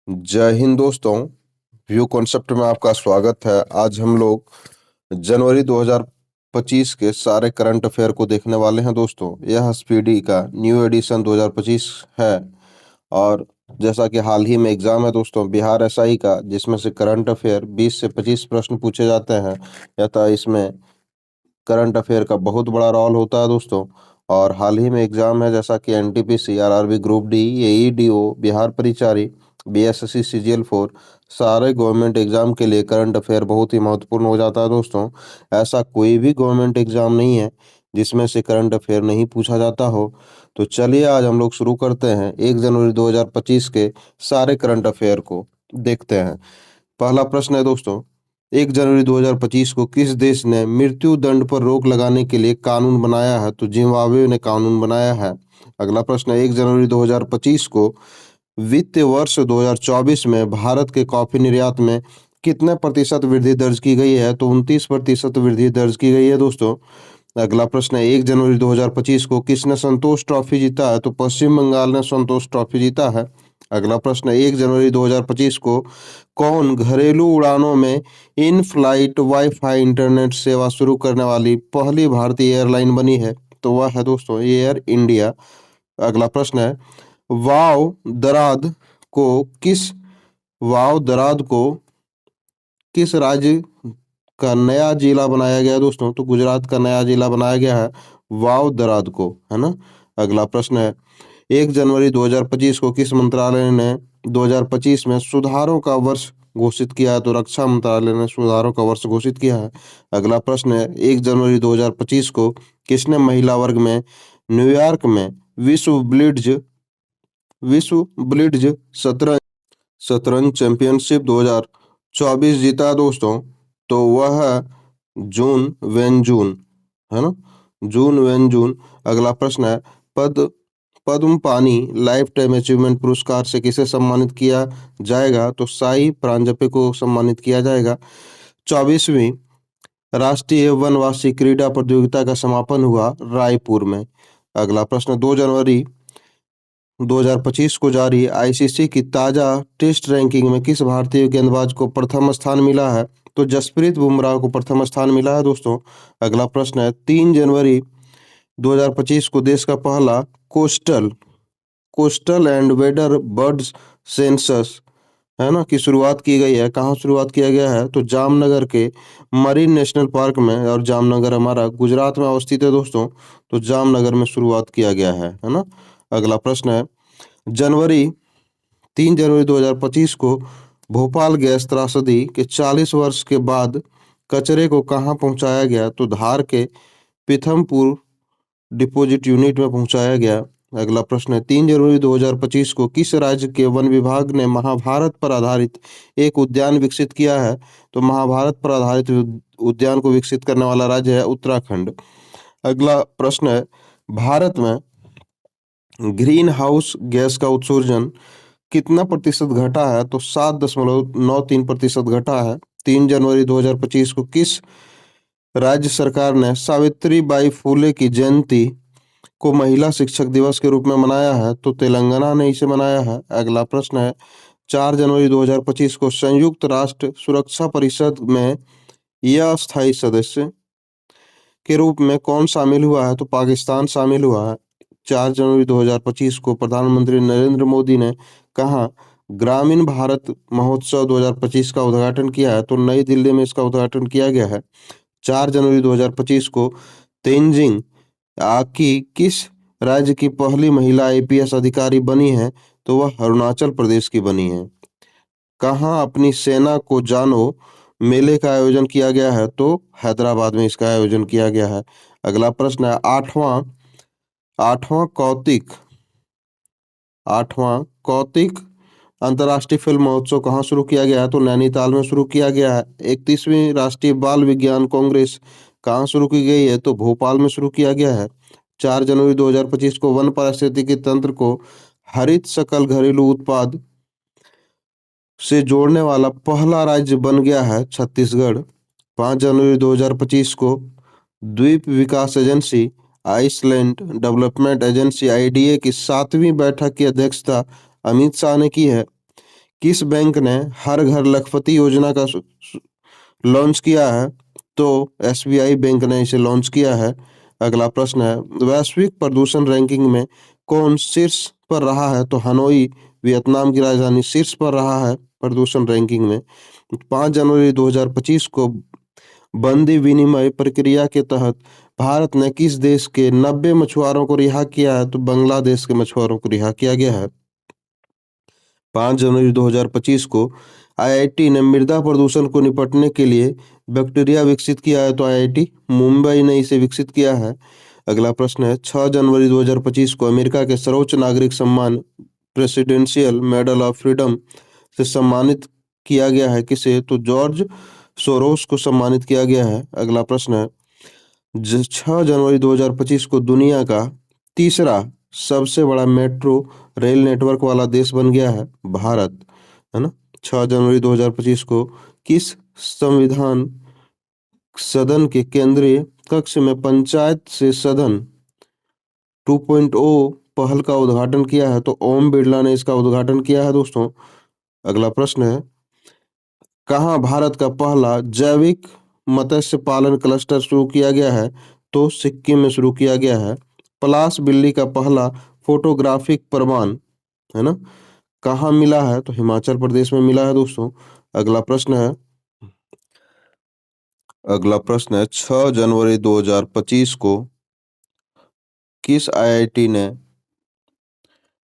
जय हिंद दोस्तों। View concept में आपका स्वागत है। आज हम लोग जनवरी 2025 के सारे करंट अफेयर को देखने वाले हैं दोस्तों। यह स्पीडी का न्यू एडिशन 2025 है और जैसा कि हाल ही में एग्जाम है दोस्तों बिहार एसआई का, जिसमें से करंट अफेयर 20 से 25 प्रश्न पूछे जाते हैं। यथा इसमें करंट अफेयर का बहुत बड़ा रोल होता है दोस्तों। और हाल ही में एग्जाम है जैसा कि NTPC, RRB group D, AEDO, Bihar परिचारी, बीएसएससी, सीजीएल 4, सारे गवर्नमेंट एग्जाम के लिए करंट अफेयर बहुत ही महत्वपूर्ण हो जाता है दोस्तों। ऐसा कोई भी गवर्नमेंट एग्जाम नहीं है जिसमें से करंट अफेयर नहीं पूछा जाता हो। तो चलिए आज हम लोग शुरू करते हैं 1 जनवरी 2025 के सारे करंट अफेयर को देखते हैं। पहला प्रश्न है दोस्तों, 1 जनवरी 2025 को किस देश ने मृत्यु दंड पर रोक लगाने के लिए कानून बनाया है? तो जिम्बाब्वे ने कानून बनाया है। अगला प्रश्न है, 1 जनवरी 2025 को वित्तीय वर्ष 2024 में भारत के कॉफी निर्यात में कितने प्रतिशत वृद्धि दर्ज की गई है? तो 29% वृद्धि दर्ज की गई है दोस्तों। अगला प्रश्न है, 1 जनवरी 2025 को किसने संतोष ट्रॉफी जीता है? तो पश्चिम बंगाल ने संतोष ट्रॉफी जीता है। अगला प्रश्न है, 1 जनवरी 2025 को कौन घरेलू उड़ानों में इन फ्लाइट वाईफाई इंटरनेट सेवा शुरू करने वाली पहली भारतीय एयरलाइन बनी है? तो वह है दोस्तों एयर इंडिया। अगला प्रश्न है, वाव दराद को किस वाव दराद को किस राज्य का नया जिला बनाया गया दोस्तों? तो गुजरात का नया जिला बनाया गया है वाव दराद को, है ना। अगला प्रश्न है, 1 जनवरी 2025 को किस मंत्रालय ने 2025 में सुधारों का वर्ष घोषित किया है? तो रक्षा मंत्रालय ने सुधारों का वर्ष घोषित किया है। अगला प्रश्न है, 1 जनवरी 2025 को किसने महिला वर्ग में न्यूयॉर्क में विश्व ब्लिट्ज शतरंज शतरंज चैंपियनशिप 2024 जीता है दोस्तों? तो वह है जून वेनजून, है ना, जून वेनजून। अगला प्रश्न है, पद पद्म पानी लाइफ टाइम अचीवमेंट पुरस्कार से किसे सम्मानित किया जाएगा? तो साई प्रांजपे को सम्मानित किया जाएगा। 24वीं राष्ट्रीय वनवासी क्रीड़ा प्रतियोगिता का समापन हुआ रायपुर में। अगला प्रश्न, 2 जनवरी 2025 को जारी आईसीसी की ताजा टेस्ट रैंकिंग में किस भारतीय गेंदबाज को प्रथम स्थान मिला है? तो जसप्रीत बुमराह को प्रथम स्थान मिला है दोस्तों। अगला प्रश्न है, 3 जनवरी 2025 को देश का पहला coastal coastal and weather birds census, है ना, की शुरुआत की गई है। कहाँ शुरुआत किया गया है? तो जामनगर के मरीन नेशनल पार्क में। और जामनगर हमारा गुजरात में अवस्थित है दोस्तों। तो जामनगर में शुरुआत किया गया है ना। अगला प्रश्न है, जनवरी 3 जनवरी 2025 को भोपाल गैस त्रासदी के 40 वर्ष के बाद कचरे को कहाँ पहुंचाया गया? तो धार के पीथमपुर डिपोजिट यूनिट में पहुंचाया गया। अगला प्रश्न है, 3 जनवरी 2025 को किस राज्य के वन विभाग ने महाभारत पर आधारित एक उद्यान विकसित किया है? तो महाभारत पर आधारित उद्यान को विकसित करने वाला राज्य है उत्तराखंड। अगला प्रश्न है, भारत में ग्रीन हाउस गैस का उत्सर्जन कितना प्रतिशत घटा है? तो 7.93% घटा है। 3 जनवरी 2025 को किस राज्य सरकार ने सावित्रीबाई फुले की जयंती को महिला शिक्षक दिवस के रूप में मनाया है? तो तेलंगाना ने इसे मनाया है। अगला प्रश्न है, 4 जनवरी 2025 को संयुक्त राष्ट्र सुरक्षा परिषद में यह अस्थायी सदस्य के रूप में कौन शामिल हुआ है? तो पाकिस्तान शामिल हुआ है। 4 जनवरी 2025 को प्रधानमंत्री नरेंद्र मोदी ने कहा ग्रामीण भारत महोत्सव 2025 का उद्घाटन किया है? तो नई दिल्ली में इसका उद्घाटन किया गया है। 4 जनवरी 2025 को तेंजिंग आकी किस राज्य की पहली महिला आईपीएस अधिकारी बनी है? तो वह अरुणाचल प्रदेश की बनी है। कहाँ अपनी सेना को जानो मेले का आयोजन किया गया है? तो हैदराबाद में इसका आयोजन किया गया है। अगला प्रश्न है, आठवां आठवां कौतिक आठवां कौतिक अंतर्राष्ट्रीय फिल्म महोत्सव कहाँ शुरू किया गया है? तो नैनीताल में शुरू किया गया है। 31वीं राष्ट्रीय बाल विज्ञान कांग्रेस कहाँ शुरू की गई है? तो भोपाल में शुरू किया गया है। 4 जनवरी 2025 को वन पारिस्थितिकी तंत्र को हरित सकल घरेलू उत्पाद से जोड़ने वाला पहला राज्य बन गया है छत्तीसगढ़। 5 जनवरी 2025 को द्वीप विकास agency island development agency IDA की 7वीं बैठक की अध्यक्षता अमित शाह ने की है। किस बैंक ने हर घर लखपति योजना का लॉन्च किया है? तो एसबीआई बैंक ने इसे लॉन्च किया है। अगला प्रश्न है, वैश्विक प्रदूषण रैंकिंग में कौन शीर्ष पर रहा है? तो हनोई वियतनाम की राजधानी शीर्ष पर रहा है प्रदूषण रैंकिंग में। 5 जनवरी 2025 को बंदी विनिमय प्रक्रिया के तहत भारत ने किस देश के 90 मछुआरों को रिहा किया है? तो बांग्लादेश के मछुआरों को रिहा किया गया है। 5 जनवरी 2025 को आईआईटी ने मृदा प्रदूषण को निपटने के लिए बैक्टीरिया विकसित किया है। तो आईआईटी मुंबई ने इसे विकसित किया है। अगला प्रश्न है, 6 जनवरी 2025 को अमेरिका के सर्वोच्च नागरिक सम्मान प्रेसिडेंशियल मेडल ऑफ फ्रीडम से सम्मानित किया गया है। किसे? तो जॉर्ज सोरोस को सम्मानित किया गया है। अगला प्रश्न है, 6 जनवरी 2025 को दुनिया का तीसरा सबसे बड़ा मेट्रो रेल नेटवर्क वाला देश बन गया है भारत, है ना। 6 जनवरी 2025 को किस संविधान सदन के केंद्रीय कक्ष में पंचायत से सदन 2.0 पहल का उद्घाटन किया है? तो ओम बिरला ने इसका उद्घाटन किया है दोस्तों। अगला प्रश्न है, कहाँ भारत का पहला जैविक मत्स्य पालन क्लस्टर शुरू किया गया है? तो सिक्किम में शुरू किया गया है। पलाश बिल्ली का पहला फोटोग्राफिक प्रमाण, है ना, कहाँ मिला है? तो हिमाचल प्रदेश में मिला है दोस्तों। अगला प्रश्न है, 6 जनवरी 2025 को किस आईआईटी ने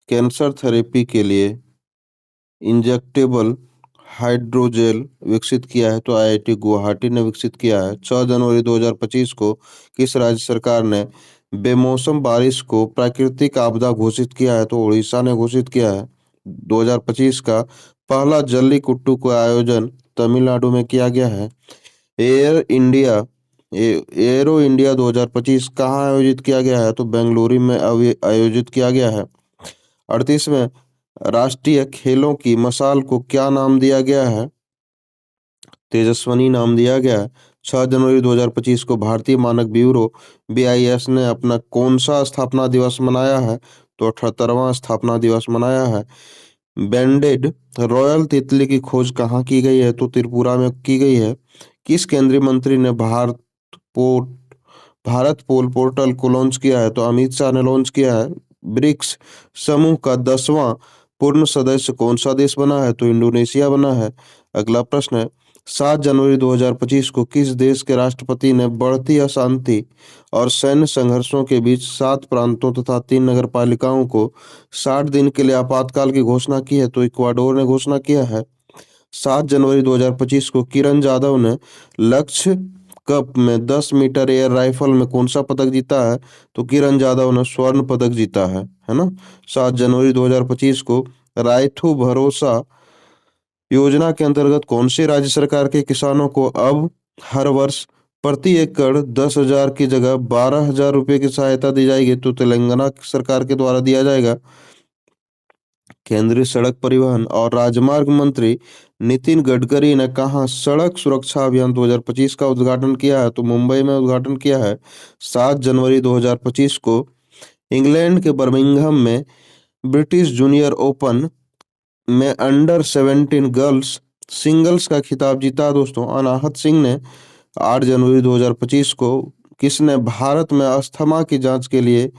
कैंसर थेरेपी के लिए इंजेक्टेबल हाइड्रोजेल विकसित किया है? तो आईआईटी गुवाहाटी ने विकसित किया है। 6 जनवरी 2025 को किस राज्य सरकार ने बेमौसम बारिश को प्राकृतिक आपदा घोषित किया है? तो उड़ीसा ने घोषित किया है। 2025 का पहला जल्लीकट्टू का आयोजन तमिलनाडु में किया गया है। एयर इंडिया एरो इंडिया 2025 कहाँ आयोजित किया गया है? तो बेंगलुरु में आयोजित किया गया है। 38वें राष्ट्रीय खेलों की मशाल को क्या नाम दिया गया है? तेजस्विनी नाम दिया गया है। 6 जनवरी 2025 को भारतीय मानक ब्यूरो बीआईएस ने अपना कौन सा स्थापना दिवस मनाया है? तो 78वां स्थापना दिवस मनाया है। बैंडेड रॉयल तितली की खोज कहाँ की गई है? तो त्रिपुरा में की गई है। किस केंद्रीय मंत्री ने पोर्ट भारत पोल पोर्टल को लॉन्च किया है? तो अमित शाह ने लॉन्च किया है। ब्रिक्स समूह का 10वां पूर्ण सदस्य कौन सा देश बना है? तो इंडोनेशिया बना है। अगला प्रश्न है, 7 जनवरी 2025 को किस देश के राष्ट्रपति ने बढ़ती अशांति और सैन्य संघर्षों के बीच 7 प्रांतों तथा 3 नगर पालिकाओं को 60 दिन के लिए आपातकाल की घोषणा की है? तो इक्वाडोर ने घोषणा किया है। 7 जनवरी 2025 को किरण जाधव ने लक्ष्य कप में 10 मीटर एयर राइफल में कौन सा पदक जीता है? तो किरण जाधव ने स्वर्ण पदक जीता है ना। 7 जनवरी 2025 को रायथू भरोसा योजना के अंतर्गत कौन सी राज्य सरकार के किसानों को अब हर वर्ष प्रति एकड़ 10,000 की जगह 12,000 रुपये की सहायता दी जाएगी? तो तेलंगाना सरकार के द्वारा दिया जाएगा। केंद्रीय सड़क परिवहन और राजमार्ग मंत्री नितिन गडकरी ने कहा सड़क सुरक्षा अभियान 2025 का उद्घाटन किया है? तो मुंबई में उद्घाटन किया है। 7 जनवरी 2025 को इंग्लैंड के बर्मिंघम में ब्रिटिश जूनियर ओपन में अंडर 17 गर्ल्स सिंगल्स का खिताब जीता दोस्तों अनाहत सिंह ने। 8 जनवरी 2025 को किसने भारत में अस्थमा की जांच के लिए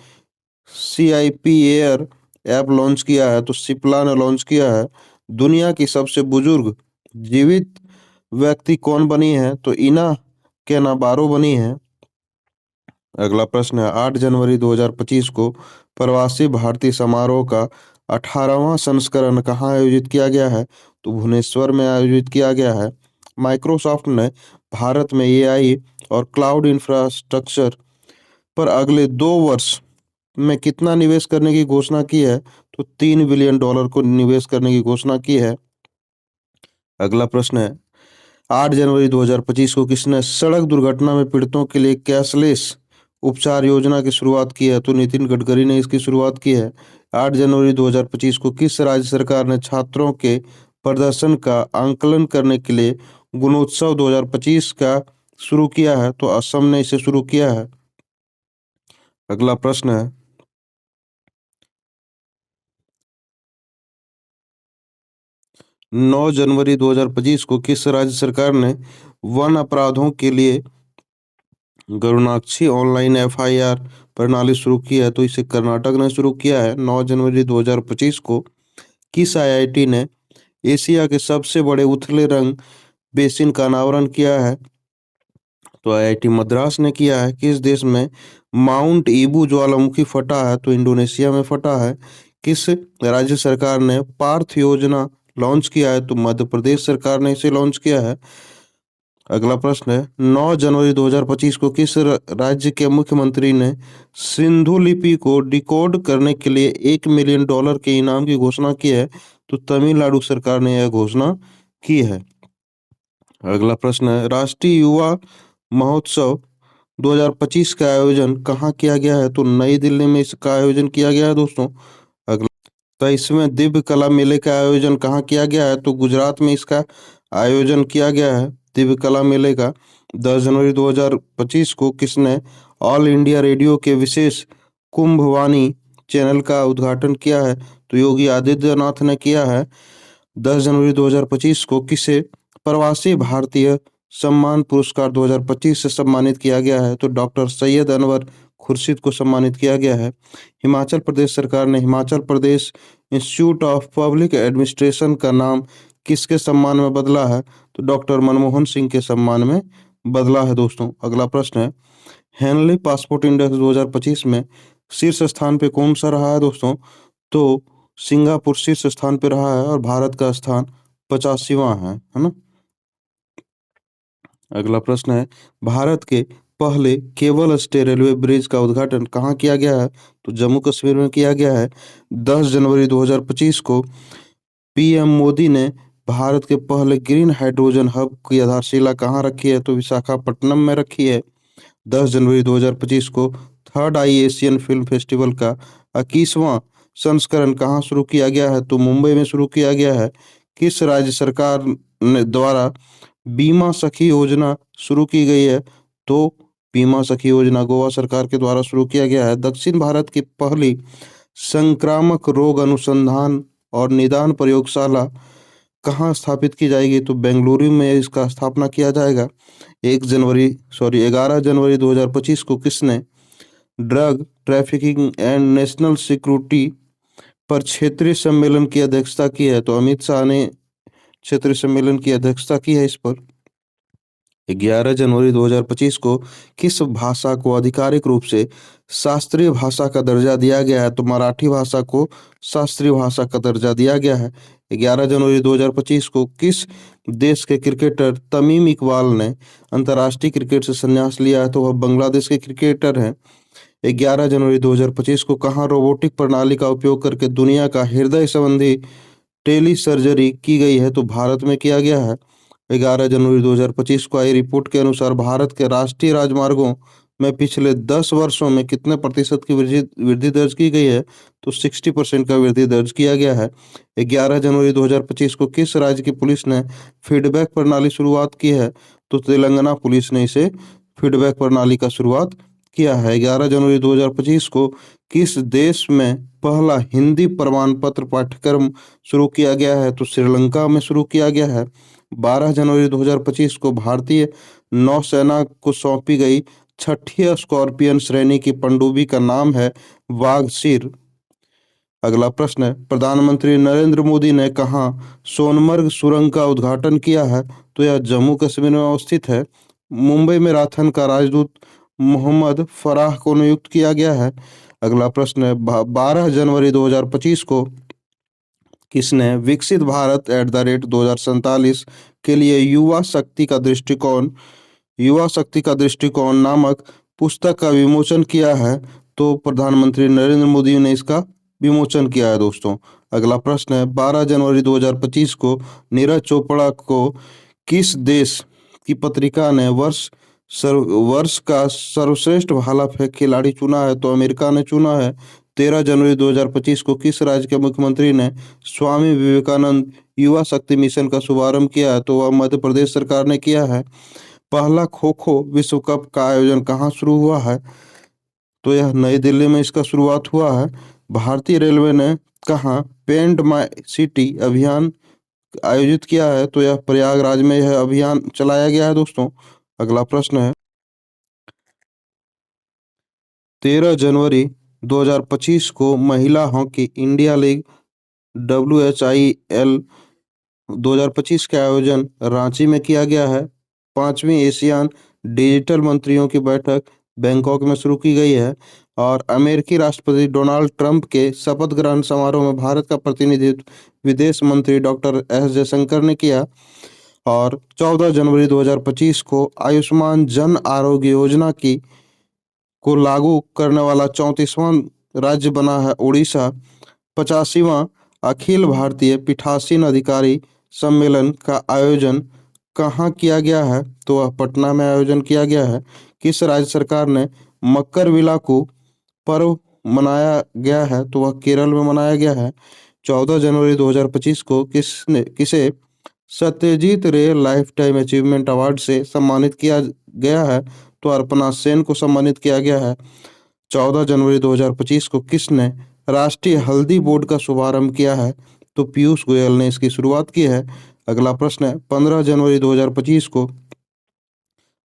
सीआईपी एयर ऐप लॉन्च किया है? तो सिप्ला ने लॉन्च किया है। दुनिया की सबसे बुजुर्ग जीवित व्यक्ति कौन बनी है? तो इना केनाबारो बनी है। अगला प्रश्न है, 8 जनवरी 2025 को प्रवासी भारतीय समारोह का 18वां संस्करण कहाँ आयोजित किया गया है? तो भुवनेश्वर में आयोजित किया गया है। माइक्रोसॉफ्ट ने भारत में एआई और क्लाउड इंफ्रास्ट्रक्चर पर अगले 2 वर्ष में कितना निवेश करने की घोषणा की है? तो $3 बिलियन को निवेश करने की घोषणा की है। अगला प्रश्न है, 8 जनवरी 2025 को किसने सड़क दुर्घटना में पीड़ितों के लिए कैशलेस उपचार योजना की शुरुआत की है? तो नितिन गडकरी ने इसकी शुरुआत की है। 8 जनवरी 2025 को किस राज्य सरकार ने छात्रों के प्रदर्शन का आंकलन करने के लिए गुणोत्सव 2025 का शुरू किया है? तो असम ने इसे शुरू किया है। अगला प्रश्न है, 9 जनवरी 2025 को किस राज्य सरकार ने वन अपराधों के लिए गरुणाक्षी ऑनलाइन एफआईआर प्रणाली शुरू की है? तो इसे कर्नाटक ने शुरू किया है 9 जनवरी 2025 को। किस आईआईटी ने एशिया के सबसे बड़े उथले रंग बेसिन का अनावरण किया है? तो आईआईटी मद्रास ने किया है। किस देश में माउंट ईबू ज्वालामुखी फटा है? तो इंडोनेशिया में फटा है। किस राज्य सरकार ने पार्थ योजना लॉन्च किया है? तो मध्य प्रदेश सरकार ने इसे लॉन्च किया है। अगला प्रश्न है 9 जनवरी 2025 को किस राज्य के मुख्यमंत्री ने सिंधु लिपि को डिकोड करने के लिए $1 मिलियन के इनाम की घोषणा की है? तो तमिलनाडु सरकार ने यह घोषणा की है। अगला प्रश्न है राष्ट्रीय युवा महोत्सव 2025 का आयोजन कहाँ किया गया है? तो नई दिल्ली में इसका आयोजन किया गया है दोस्तों। अगला तो इसमें दिव्य कला मेले का आयोजन कहाँ किया गया है? तो गुजरात में इसका आयोजन किया गया है दिव्य कला मेले का। 10 जनवरी 2025 को किसने ऑल इंडिया रेडियो के विशेष कुंभवाणी चैनल का उद्घाटन किया है? तो योगी आदित्यनाथ ने किया है। 10 जनवरी 2025 को किसे प्रवासी भारतीय सम्मान पुरस्कार 2025 से सम्मानित किया गया है? तो डॉक्टर सैयद अनवर खुर्शीद को सम्मानित किया गया है। हिमाचल प्रदेश सरकार ने Himachal Pradesh institute of public administration का नाम किसके सम्मान में बदला है? तो डॉक्टर मनमोहन सिंह के सम्मान में बदला है दोस्तों। अगला प्रश्न है हेनली पासपोर्ट इंडेक्स 2025 में शीर्ष स्थान पे कौन सा रहा है दोस्तों? तो सिंगापुर शीर्ष स्थान पे रहा है और भारत का स्थान 85वां है ना। अगला प्रश्न है भारत के पहले केबल स्टे रेलवे ब्रिज का उद्घाटन कहाँ किया गया है? तो जम्मू कश्मीर में किया गया है। 10 जनवरी 2025 को पीएम मोदी ने भारत के पहले ग्रीन हाइड्रोजन हब की आधारशिला कहाँ रखी है? तो विशाखापट्टनम में रखी है। 10 जनवरी 2025 को थर्ड आई एशियन फिल्म फेस्टिवल का 21वां संस्करण कहाँ शुरू किया गया है? तो मुंबई में शुरू किया गया है। किस राज्य सरकार ने द्वारा बीमा सखी योजना शुरू की गई है? तो बीमा सखी योजना गोवा सरकार के द्वारा शुरू किया गया है। दक्षिण भारत की पहली संक्रामक रोग अनुसंधान और निदान प्रयोगशाला कहाँ स्थापित की जाएगी? तो बेंगलुरु में इसका स्थापना किया जाएगा। 11 जनवरी 2025 को किसने drug trafficking and national security पर क्षेत्रीय सम्मेलन की अध्यक्षता की है? तो अमित शाह ने क्षेत्रीय सम्मेलन की अध्यक्षता की है इस पर। 11 जनवरी 2025 को किस भाषा को आधिकारिक रूप से शास्त्रीय भाषा का दर्जा दिया गया है? तो मराठी भाषा को शास्त्रीय भाषा का दर्जा दिया गया है। 11 जनवरी 2025 को किस देश के क्रिकेटर तमीम इकबाल ने अंतर्राष्ट्रीय क्रिकेट से संन्यास लिया है? तो वह बांग्लादेश के क्रिकेटर हैं। 11 जनवरी 2025 को कहाँ रोबोटिक प्रणाली का उपयोग करके दुनिया का हृदय संबंधी टेली सर्जरी की गई है? तो भारत में किया गया है। 11 जनवरी 2025 को आई रिपोर्ट के अनुसार भारत के राष्ट्रीय राजमार्गों में पिछले 10 वर्षों में कितने प्रतिशत की वृद्धि वृद्धि दर्ज की गई है? तो 60% का वृद्धि दर्ज किया गया है। 11 जनवरी 2025 को किस राज्य की पुलिस ने फीडबैक प्रणाली शुरुआत की है? तो तेलंगाना पुलिस ने इसे फीडबैक प्रणाली का शुरुआत किया है। 11 जनवरी 2025 को किस देश में पहला हिंदी प्रमाण पत्र पाठ्यक्रम शुरू किया गया है? तो श्रीलंका में शुरू किया गया है। 12 जनवरी 2025 को भारतीय नौसेना को सौंपी गई छठी स्कॉर्पियन श्रेणी की पनडुब्बी का नाम है वागशीर। अगला प्रश्न है प्रधानमंत्री नरेंद्र मोदी ने कहाँ सोनमर्ग सुरंग का उद्घाटन किया है? तो यह जम्मू कश्मीर में अवस्थित है। मुंबई में राथन का राजदूत मोहम्मद फराह को नियुक्त किया गया है। अगला प्रश्न है 12 जनवरी 2025 को किसने विकसित भारत @2047 के लिए युवा शक्ति का दृष्टिकोण नामक पुस्तक का विमोचन किया है? तो प्रधानमंत्री नरेंद्र मोदी ने इसका विमोचन किया है दोस्तों। अगला प्रश्न है 12 जनवरी 2025 को नीरज चोपड़ा को किस देश की पत्रिका ने वर्ष का सर्वश्रेष्ठ भाला फेंक खिलाड़ी चुना है? तो अमेरिका ने चुना है। 13 जनवरी 2025 को किस राज्य के मुख्यमंत्री ने स्वामी विवेकानंद युवा शक्ति मिशन का शुभारंभ किया है? तो वह मध्य प्रदेश सरकार ने किया है। पहला खो खो विश्व कप का आयोजन कहाँ शुरू हुआ है? तो यह नई दिल्ली में इसका शुरुआत हुआ है। भारतीय रेलवे ने कहाँ पेंट माई सिटी अभियान आयोजित किया है? तो यह प्रयागराज में यह अभियान चलाया गया है दोस्तों। अगला प्रश्न है, 13 जनवरी 2025 को महिला हॉकी इंडिया लीग WHIL 2025 का आयोजन रांची में किया गया है। 5वीं एशियान डिजिटल मंत्रियों की बैठक बैंकॉक में शुरू की गई है। और अमेरिकी राष्ट्रपति डोनाल्ड ट्रंप के शपथ ग्रहण समारोह में भारत का प्रतिनिधित्व विदेश मंत्री डॉक्टर एस जयशंकर ने किया। और 14 जनवरी 2025 को आयुष्मान जन आरोग्य योजना की को लागू करने वाला 34वां राज्य बना है उड़ीसा। 85वां अखिल भारतीय पीठासीन अधिकारी सम्मेलन का आयोजन कहाँ किया गया है? तो वह पटना में आयोजन किया गया है। किस राज्य सरकार ने मकर विलाकू पर्व मनाया गया है? तो वह केरल में मनाया गया है। 14 जनवरी 2025 को किसे सत्यजीत रे लाइफ टाइम अचीवमेंट अवार्ड से सम्मानित किया गया है? तो अर्पणा सेन को सम्मानित किया गया है। 14 जनवरी 2025 को किसने राष्ट्रीय हल्दी बोर्ड का शुभारंभ किया है? तो पीयूष गोयल ने इसकी शुरुआत की है। अगला प्रश्न है, 15 जनवरी 2025 को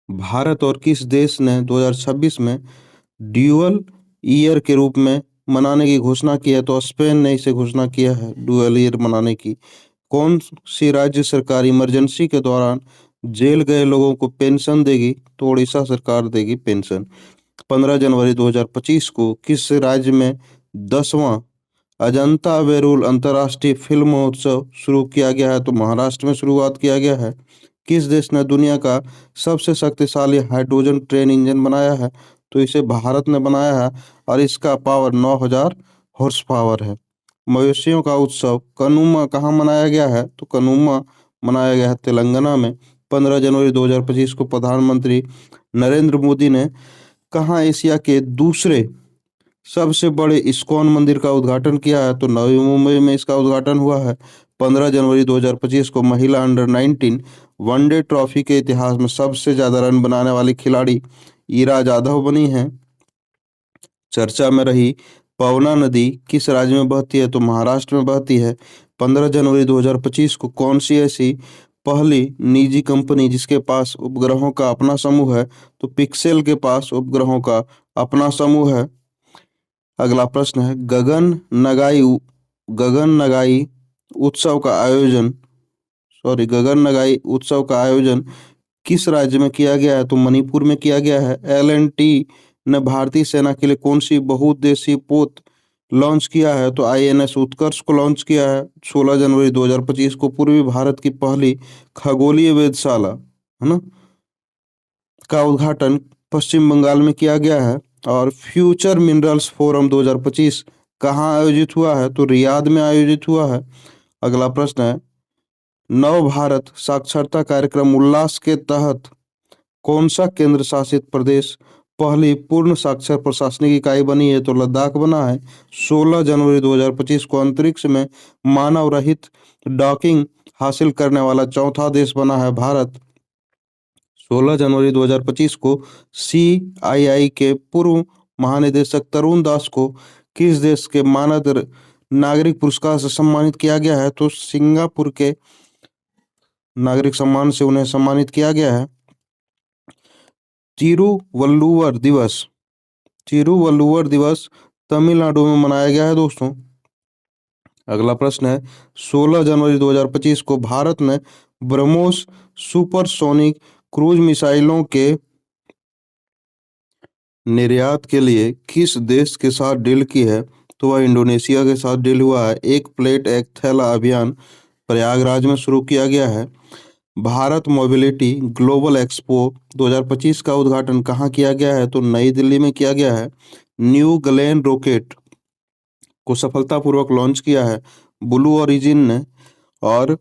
भारत और किस देश ने 2026 में ड्यूअल ईयर के रूप में मनाने की घोषणा की है? तो स्पेन ने इसे घोषणा किया है ड्यूअल ईयर मनाने की। कौन सी राज्य सरकार इमरजेंसी के दौरान जेल गए लोगों को पेंशन देगी? तो उड़ीसा सरकार देगी पेंशन। 15 जनवरी 2025 को किस राज्य में 10वां अजंता वेरूल अंतर्राष्ट्रीय फिल्म महोत्सव शुरू किया गया है? तो महाराष्ट्र में शुरुआत किया गया है। किस देश ने दुनिया का सबसे शक्तिशाली हाइड्रोजन ट्रेन इंजन बनाया है? तो इसे भारत ने बनाया है और इसका पावर 9000 हॉर्स पावर है। मवेशियों का उत्सव कनुमा कहाँ मनाया गया है? तो कनुमा मनाया गया है तेलंगाना में। 15 जनवरी 2025 को प्रधानमंत्री नरेंद्र मोदी ने कहाँ एशिया के दूसरे सबसे बड़े इस्कॉन मंदिर का उद्घाटन किया है? तो नवी मुंबई में इसका उद्घाटन हुआ है। 15 जनवरी 2025 को महिला अंडर 19 वनडे ट्रॉफी के इतिहास में सबसे ज्यादा रन बनाने वाली खिलाड़ी ईरा जाधव बनी है। चर्चा में रही पवना नदी किस राज्य में बहती है? तो महाराष्ट्र में बहती है। 15 जनवरी 2025 को कौन सी ऐसी पहली निजी कंपनी जिसके पास उपग्रहों का अपना समूह है? तो पिक्सेल के पास उपग्रहों का अपना समूह है। अगला प्रश्न है, गगन नगाई उत्सव का आयोजन गगन नगाई उत्सव का आयोजन किस राज्य में किया गया है? तो मणिपुर में किया गया है। L&T ने भारतीय सेना के लिए कौन सी बहुउद्देशीय पोत लॉन्च किया है? तो INS उत्कर्ष को लॉन्च किया है। 16 जनवरी 2025 को पूर्वी भारत की पहली खगोलीय वेधशाला है ना का उद्घाटन पश्चिम बंगाल में किया गया है। और फ्यूचर मिनरल्स फोरम 2025 कहाँ आयोजित हुआ है? तो रियाद में आयोजित हुआ है। अगला प्रश्न है, नव भारत साक्षरता कार्यक्रम उल्लास के तहत कौन सा केंद्र शासित प्रदेश पहली पूर्ण साक्षर प्रशासनिक इकाई बनी है? तो लद्दाख बना है। 16 जनवरी 2025 को अंतरिक्ष में मानव रहित डॉकिंग हासिल करने वाला चौथा देश बना है भारत। 16 जनवरी 2025 को CII के पूर्व महानिदेशक तरुण दास को किस देश के मानद नागरिक पुरस्कार से सम्मानित किया गया है? तो सिंगापुर के नागरिक सम्मान से उन्हें सम्मानित किया गया है। तिरुवल्लुवर दिवस तिरुवल्लुवर दिवस तमिलनाडु में मनाया गया है दोस्तों। अगला प्रश्न है, 16 जनवरी 2025 को भारत ने ब्रह्मोस सुपरसोनिक क्रूज मिसाइलों के निर्यात के लिए किस देश के साथ डील की है? तो वह इंडोनेशिया के साथ डील हुआ है। एक प्लेट एक थैला अभियान प्रयागराज में शुरू किया गया है। भारत मोबिलिटी ग्लोबल एक्सपो 2025 का उद्घाटन कहाँ किया गया है? तो नई दिल्ली में किया गया है। न्यू गलेन रॉकेट को सफलतापूर्वक लॉन्च किया है ब्लू ओरिजिन ने। और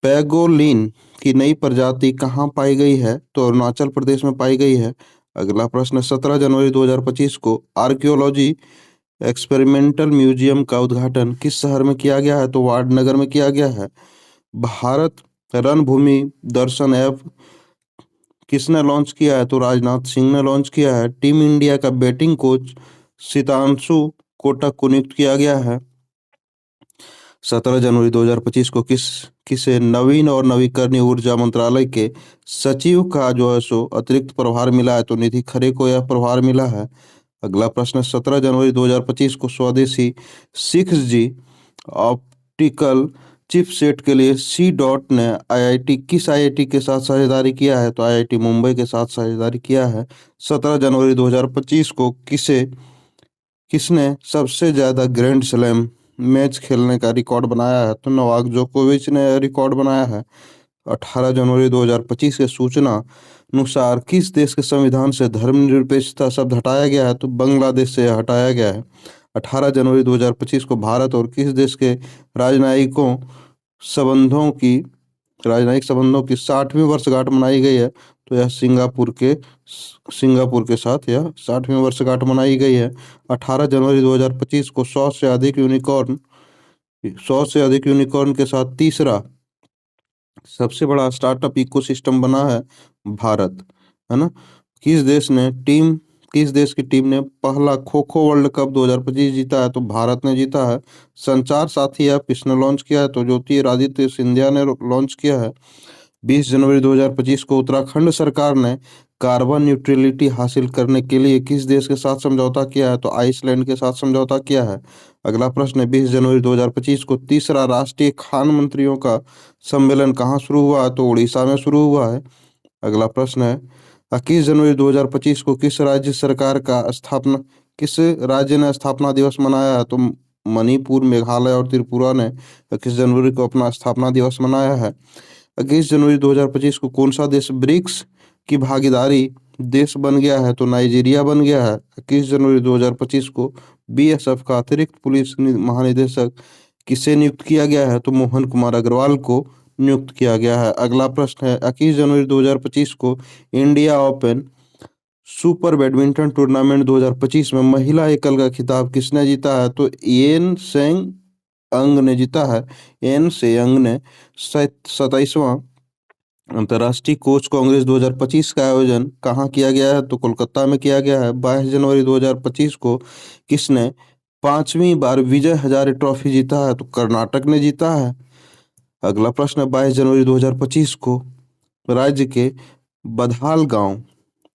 पैगोलिन की नई प्रजाति कहाँ पाई गई है? तो अरुणाचल प्रदेश में पाई गई है। अगला प्रश्न, 17 जनवरी 2025 को आर्कियोलॉजी एक्सपेरिमेंटल म्यूजियम का उद्घाटन किस शहर में किया गया है? तो वाडनगर में किया गया है। भारत रणभूमि दर्शन ऐप किसने लॉन्च किया है? तो राजनाथ सिंह ने लॉन्च किया है। टीम इंडिया का बैटिंग कोच सितांशु कोटक को नियुक्त किया गया है। 17 जनवरी 2025 को किसे नवीन और नवीकरणीय ऊर्जा मंत्रालय के सचिव का जो है सो अतिरिक्त प्रभार मिला है? तो निधि खरे को यह प्रभार मिला है। अगला प्रश्न, 17 जनवरी 2025 को स्वदेशी 6G ऑप्टिकल चिपसेट के लिए सी डॉट ने किस आईआईटी के साथ साझेदारी किया है? तो आईआईटी मुंबई के साथ साझेदारी किया है। 17 जनवरी 2025 को किसने सबसे ज्यादा ग्रैंड स्लैम मैच खेलने का रिकॉर्ड बनाया है? तो नोवाक जोकोविच ने रिकॉर्ड बनाया है। 18 जनवरी 2025 के सूचना अनुसार किस देश के संविधान से धर्मनिरपेक्षता शब्द हटाया गया है? तो बांग्लादेश से हटाया गया है। 18 जनवरी 2025 को भारत और किस देश के राजनयिकों संबंधों की राजनयिक संबंधों की 60वीं वर्षगांठ मनाई गई है? तो यह सिंगापुर के साथ यह 60वीं वर्षगांठ मनाई गई है। 18 जनवरी 2025 को 100 से अधिक यूनिकॉर्न के साथ तीसरा सबसे बड़ा स्टार्टअप इकोसिस्टम बना है भारत, है ना। किस देश की टीम ने पहला खो खो वर्ल्ड कप 2025 जीता है? तो भारत ने जीता है। संचार साथी ऐप किसने लॉन्च किया है? तो ज्योतिरादित्य सिंधिया ने लॉन्च किया है। 20 जनवरी 2025 को उत्तराखंड सरकार ने कार्बन न्यूट्रलिटी हासिल करने के लिए किस देश के साथ समझौता किया है? तो आइसलैंड के साथ समझौता किया है। अगला प्रश्न है, 20 जनवरी 2025 को तीसरा राष्ट्रीय खान मंत्रियों का सम्मेलन कहाँ शुरू हुआ है? तो उड़ीसा में शुरू हुआ है। अगला प्रश्न है, 21 जनवरी 2025 को किस राज्य ने स्थापना दिवस मनाया है? तो मणिपुर, मेघालय और त्रिपुरा ने 21 जनवरी को अपना स्थापना दिवस मनाया है। 21 जनवरी 2025 को कौन सा देश ब्रिक्स की भागीदारी देश बन गया है? तो नाइजीरिया बन गया है। 21 जनवरी 2025 को बीएसएफ का अतिरिक्त पुलिस महानिदेशक किसे नियुक्त किया गया है? तो मोहन कुमार अग्रवाल को नियुक्त किया गया है। अगला प्रश्न है, 21 जनवरी 2025 को India open super badminton tournament 2025 में महिला एकल का खिताब किसने जीता है? तो येन सेंग अंग ने जीता है। एन सेंग ने 27वां अंतर्राष्ट्रीय कोच कांग्रेस 2025 का आयोजन कहाँ किया गया है? तो कोलकाता में किया गया है। 22 जनवरी 2025 को किसने 5वीं बार विजय हजारे ट्रॉफी जीता है? तो कर्नाटक ने जीता है। अगला प्रश्न है, 22 जनवरी 2025 को राज्य के बधाल गांव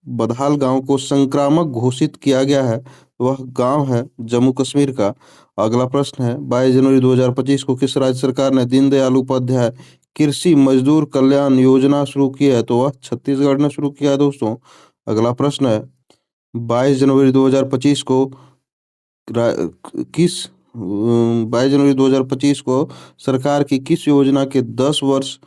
बधाल गांव को संक्रामक घोषित किया गया है। वह गांव है जम्मू कश्मीर का। अगला प्रश्न है, 22 जनवरी 2025 को किस राज्य सरकार ने दीनदयाल उपाध्याय कृषि मजदूर कल्याण योजना शुरू की है? तो वह छत्तीसगढ़ ने शुरू किया है दोस्तों। अगला प्रश्न है, 22 जनवरी 2025 को किस 22 जनवरी 2025 को सरकार की किस योजना के 10 वर्ष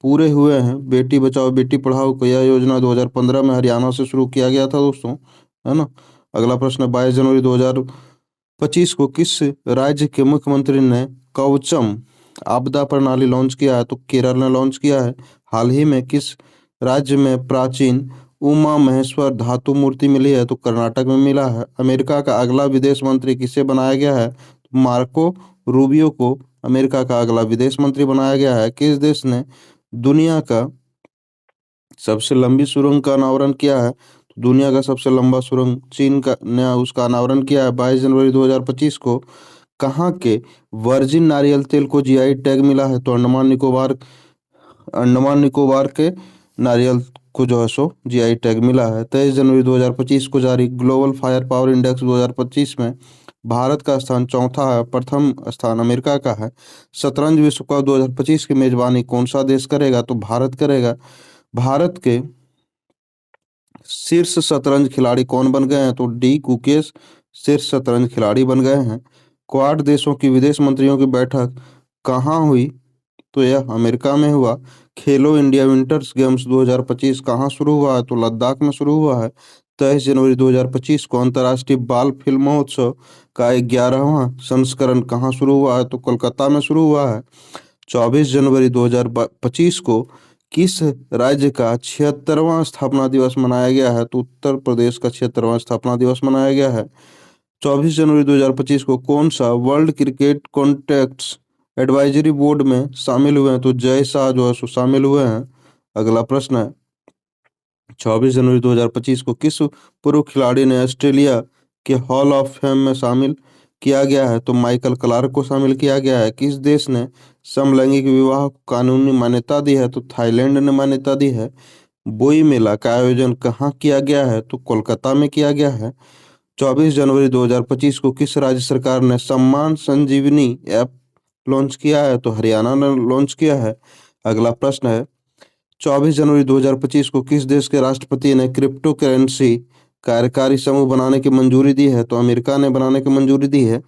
पूरे हुए हैं? बेटी बचाओ बेटी पढ़ाओ को यह योजना 2015 में हरियाणा से शुरू किया गया था दोस्तों, है ना। अगला प्रश्न है, 22 जनवरी 2025 को किस राज्य के मुख्यमंत्री ने कवचम आपदा प्रणाली लॉन्च किया है? तो केरल ने लॉन्च किया है। हाल ही में किस राज्य में प्राचीन उमा महेश्वर धातु मूर्ति मिली है? तो कर्नाटक में मिला है। अमेरिका का अगला विदेश मंत्री किसे बनाया गया है? तो मार्को रूबियो को अमेरिका का अगला विदेश मंत्री बनाया गया है। किस देश ने दुनिया का सबसे लंबी सुरंग का अनावरण किया है? तो दुनिया का सबसे लंबा सुरंग चीन का ने उसका अनावरण किया है। 22 जनवरी 2025 को कहाँ के वर्जिन नारियल तेल को जीआई टैग मिला है? तो अंडमान निकोबार के नारियल को जो है सो जीआई टैग मिला है। 23 जनवरी 2025 को जारी ग्लोबल फायर पावर इंडेक्स 2025 में भारत का स्थान चौथा है, प्रथम स्थान अमेरिका का है। शतरंज विश्व कप 2025 की मेजबानी कौन सा देश करेगा? तो भारत करेगा। भारत के शीर्ष शतरंज खिलाड़ी कौन बन गए हैं? तो डी गुकेश शीर्ष शतरंज खिलाड़ी बन गए हैं। क्वाड देशों की विदेश मंत्रियों की बैठक कहाँ हुई? तो यह अमेरिका में हुआ। खेलो इंडिया विंटर्स गेम्स 2025 कहाँ शुरू हुआ है? तो लद्दाख में शुरू हुआ है। 23 जनवरी 2025 को अंतर्राष्ट्रीय बाल फिल्म महोत्सव का 11वां संस्करण कहाँ शुरू हुआ है? तो कोलकाता में शुरू हुआ है। 24 जनवरी 2025 को किस राज्य का 76वां स्थापना दिवस मनाया गया है? तो उत्तर प्रदेश का 76वां स्थापना दिवस मनाया गया है। 24 जनवरी 2025 को कौन सा world cricket contacts advisory board में शामिल हुए हैं? तो जय शाह जो है सो शामिल हुए हैं। अगला प्रश्न है, 24 जनवरी 2025 को किस पूर्व खिलाड़ी ने ऑस्ट्रेलिया के हॉल ऑफ फेम में शामिल किया गया है? तो माइकल क्लार्क को शामिल किया गया है। किस देश ने समलैंगिक विवाह को कानूनी मान्यता दी है? तो थाईलैंड ने मान्यता दी है। बोई मेला का आयोजन कहाँ किया गया है? तो कोलकाता में किया गया है। 24 जनवरी 2025 को किस राज्य सरकार ने सम्मान संजीवनी ऐप लॉन्च किया है? तो हरियाणा ने लॉन्च किया है। अगला प्रश्न है, 24 जनवरी 2025 को किस देश के राष्ट्रपति ने क्रिप्टो करेंसी कार्यकारी समूह बनाने की मंजूरी दी है? तो अमेरिका ने बनाने की मंजूरी दी है।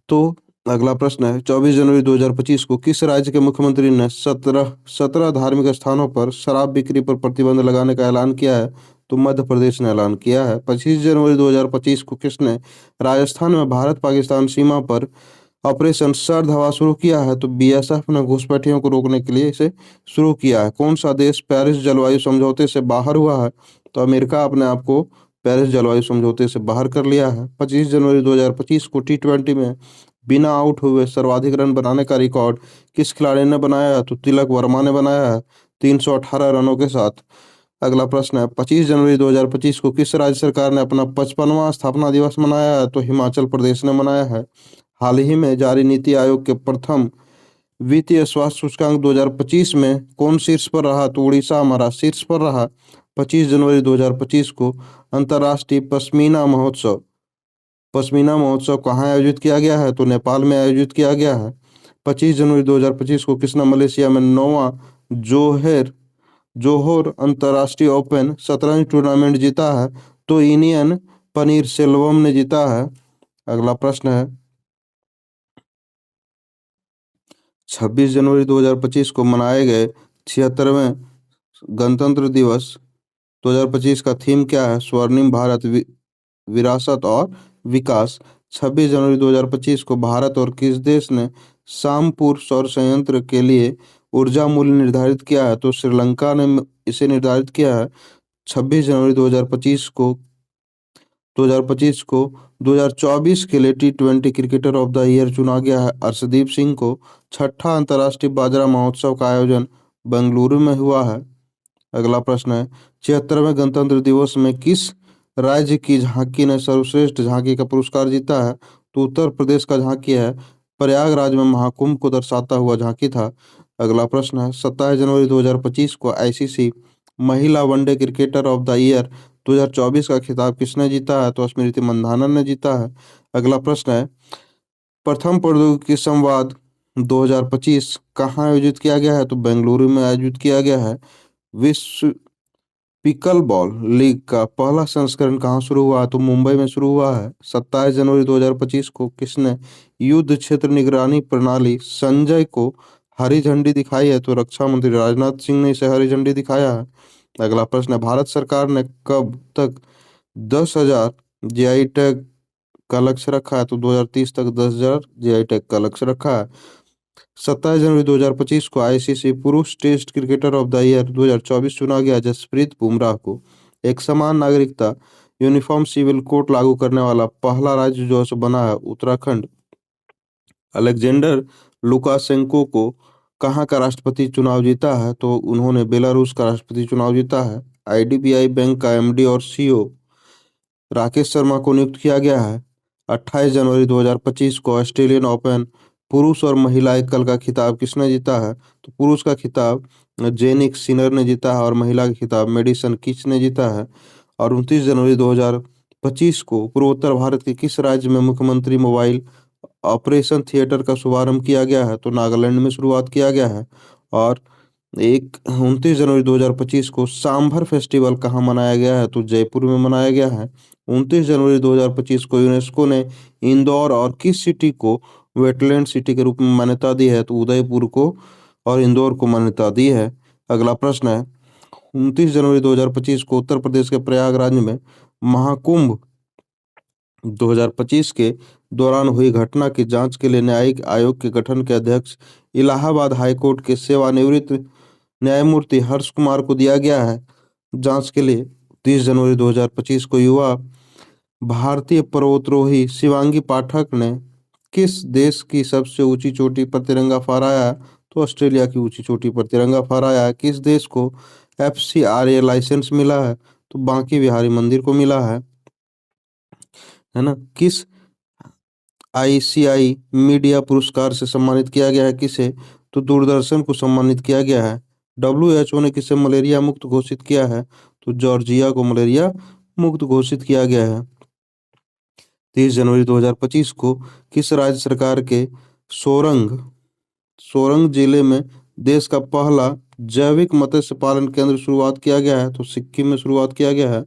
तो अगला प्रश्न है, 24 जनवरी 2025 को किस राज्य के मुख्यमंत्री ने 17 धार्मिक स्थानों पर शराब बिक्री पर प्रतिबंध लगाने का ऐलान किया है? तो मध्य प्रदेश ने ऐलान किया है। 25 जनवरी 2025 को किसने राजस्थान में भारत पाकिस्तान सीमा पर ऑपरेशन सर्द हवा शुरू किया है? तो बीएसएफ ने घुसपैठियों को रोकने के लिए इसे शुरू किया है। कौन सा देश पेरिस जलवायु समझौते से बाहर हुआ है? तो अमेरिका अपने आप को पेरिस जलवायु समझौते से बाहर कर लिया है। 25 जनवरी 2025 को T20 में बिना आउट हुए सर्वाधिक रन बनाने का रिकॉर्ड किस खिलाड़ी ने बनाया है? तो तिलक वर्मा ने बनाया है 318 रनों के साथ। अगला प्रश्न है, 25 जनवरी 2025 को किस राज्य सरकार ने अपना 55वां स्थापना दिवस मनाया है? तो हिमाचल प्रदेश ने मनाया है। हाल ही में जारी नीति आयोग के प्रथम वित्तीय स्वास्थ्य सूचकांक 2025 में कौन शीर्ष पर रहा? तो उड़ीसा हमारा शीर्ष पर रहा। 25 जनवरी 2025 को अंतर्राष्ट्रीय पश्मीना महोत्सव कहाँ आयोजित किया गया है? तो नेपाल में आयोजित किया गया है। 25 जनवरी 2025 को किसने मलेशिया में 9वां जोहर जोहोर अंतर्राष्ट्रीय ओपन शतरंज टूर्नामेंट जीता है? तो इनियन पनीर सेल्वम ने जीता है। अगला प्रश्न है, 26 जनवरी 2025 को मनाए गए 76वें गणतंत्र दिवस 2025 का थीम क्या है? स्वर्णिम भारत विरासत और विकास। 26 जनवरी 2025 को भारत और किस देश ने शामपुर सौर संयंत्र के लिए ऊर्जा मूल्य निर्धारित किया है? तो श्रीलंका ने इसे निर्धारित किया है। 26 जनवरी 2025 को 2024 के लिए T20 cricketer of the year चुना गया है अर्शदीप सिंह को। छठा अंतर्राष्ट्रीय बाजरा महोत्सव का आयोजन बेंगलुरु में हुआ है। अगला प्रश्न है, 76वें गणतंत्र दिवस में किस राज्य की झांकी ने सर्वश्रेष्ठ झांकी का पुरस्कार जीता है? तो उत्तर प्रदेश का झांकी है। प्रयागराज में महाकुंभ को दर्शाता हुआ झांकी था। अगला प्रश्न है, 27 जनवरी 2025 को आईसीसी महिला one day cricketer of the year 2024 का खिताब किसने जीता है? तो स्मृति मंधाना ने जीता है। अगला प्रश्न है, प्रथम प्रौद्योगिकी संवाद 2025 कहाँ आयोजित किया गया है? तो बेंगलुरु में आयोजित किया गया है। विश्व पिकल बॉल लीग का पहला संस्करण कहाँ शुरू हुआ? तो मुंबई में शुरू हुआ है। 27 जनवरी 2025 को किसने युद्ध क्षेत्र निगरानी प्रणाली संजय को हरी झंडी दिखाई है? तो रक्षा मंत्री राजनाथ सिंह ने इसे हरी झंडी दिखाया है। अगला प्रश्न है, भारत सरकार ने कब तक 10,000 जीआई टैग का लक्ष्य रखा है? तो 2030 तक 10,000 जीआई टैग का लक्ष्य रखा है। 27 जनवरी 2025 को आईसीसी पुरुष test cricketer of the year 2024 चुना गया जसप्रीत बुमराह को। एक समान नागरिकता यूनिफॉर्म सिविल कोड लागू करने वाला पहला राज्य जो है सो बना है उत्तराखंड। अलेक्जेंडर लुकाशेंको को कहाँ का राष्ट्रपति चुनाव जीता है? तो उन्होंने बेलारूस का राष्ट्रपति चुनाव जीता है। आईडीबीआई बैंक का एमडी और सीईओ राकेश शर्मा को नियुक्त किया गया है। 28 जनवरी 2025 को ऑस्ट्रेलियन ओपन पुरुष और महिला एकल का खिताब किसने जीता है? तो पुरुष का खिताब जेनिक सिनर ने जीता है और महिला का खिताब मेडिसन किच ने जीता है। और 29 जनवरी 2025 को पूर्वोत्तर भारत के किस राज्य में मुख्यमंत्री मोबाइल ऑपरेशन थिएटर का शुभारंभ किया गया है? तो नागालैंड में शुरुआत किया गया है। और 29 जनवरी 2025 को सांभर फेस्टिवल कहाँ मनाया गया है? तो जयपुर में मनाया गया है। 29 जनवरी 2025 को यूनेस्को ने इंदौर और किस सिटी को वेटलैंड सिटी के रूप में मान्यता दी है? तो उदयपुर को और इंदौर को मान्यता दी है। अगला प्रश्न है, 29 जनवरी 2025 को उत्तर प्रदेश के प्रयागराज में महाकुंभ 2025 के दौरान हुई घटना की जांच के लिए न्यायिक आयोग के गठन के अध्यक्ष इलाहाबाद हाईकोर्ट के सेवानिवृत्त न्यायमूर्ति हर्ष कुमार को दिया गया है। जांच के लिए 30 जनवरी 2025 को युवा भारतीय पर्वतारोही शिवांगी पाठक ने किस देश की सबसे ऊंची चोटी पर तिरंगा फहराया है? तो ऑस्ट्रेलिया की ऊंची चोटी पर तिरंगा फहराया है। किस देश को एफसीआरए लाइसेंस मिला है? तो बांके बिहारी मंदिर को मिला है ना? किस आईसीआई मीडिया पुरस्कार से सम्मानित किया गया है किसे? तो दूरदर्शन को सम्मानित किया गया है। डब्ल्यूएचओ ने किसे मलेरिया मुक्त घोषित किया है? तो जॉर्जिया को मलेरिया मुक्त घोषित किया गया है। 30 जनवरी 2025 को किस राज्य सरकार के सोरंग सोरंग जिले में देश का पहला जैविक मत्स्य पालन केंद्र शुरुआत किया गया है? तो सिक्किम में शुरुआत किया गया है।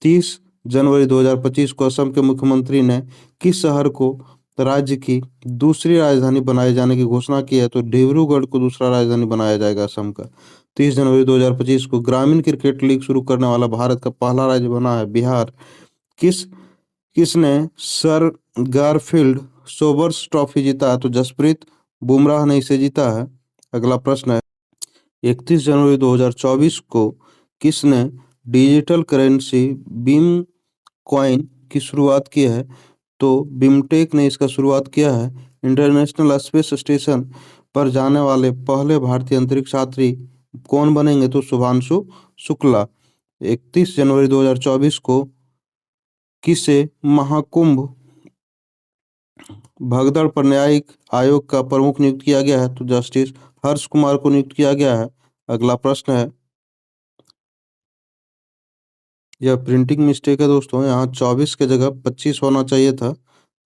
30 जनवरी 2025 को असम के मुख्यमंत्री ने किस शहर को राज्य की दूसरी राजधानी बनाए जाने की घोषणा की है? तो डिब्रूगढ़ को दूसरा राजधानी बनाया जाएगा असम का। 30 जनवरी 2025 को ग्रामीण क्रिकेट लीग शुरू करने वाला भारत का पहला राज्य बना है बिहार। किस किसने सर गारफील्ड सोबर्स ट्रॉफी जीता है? तो जसप्रीत बुमराह ने इसे जीता है। अगला प्रश्न है, 31 जनवरी 2024 को किसने डिजिटल करेंसी बीम कॉइन की शुरुआत की है? तो बिमटेक ने इसका शुरुआत किया है। इंटरनेशनल स्पेस स्टेशन पर जाने वाले पहले भारतीय अंतरिक्ष यात्री कौन बनेंगे? तो शुभांशु शुक्ला। 31 जनवरी 2024 को किसे महाकुंभ भगदड़ पर न्यायिक आयोग का प्रमुख नियुक्त किया गया है? तो जस्टिस हर्ष कुमार को नियुक्त किया गया है। अगला प्रश्न है, यह प्रिंटिंग मिस्टेक है दोस्तों, यहाँ 24 के जगह 25 होना चाहिए था,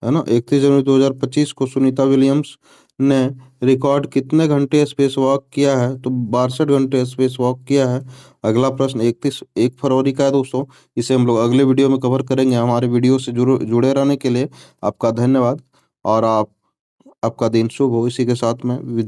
है ना। 31 जनवरी 2025 को सुनीता विलियम्स ने रिकॉर्ड कितने घंटे स्पेस वॉक किया है? तो 62 घंटे स्पेस वॉक किया है। अगला प्रश्न 1 फरवरी का है दोस्तों, इसे हम लोग अगले वीडियो में कवर करेंगे। हमारे वीडियो से जुड़े रहने के लिए आपका धन्यवाद और आपका दिन शुभ हो। इसी के साथ में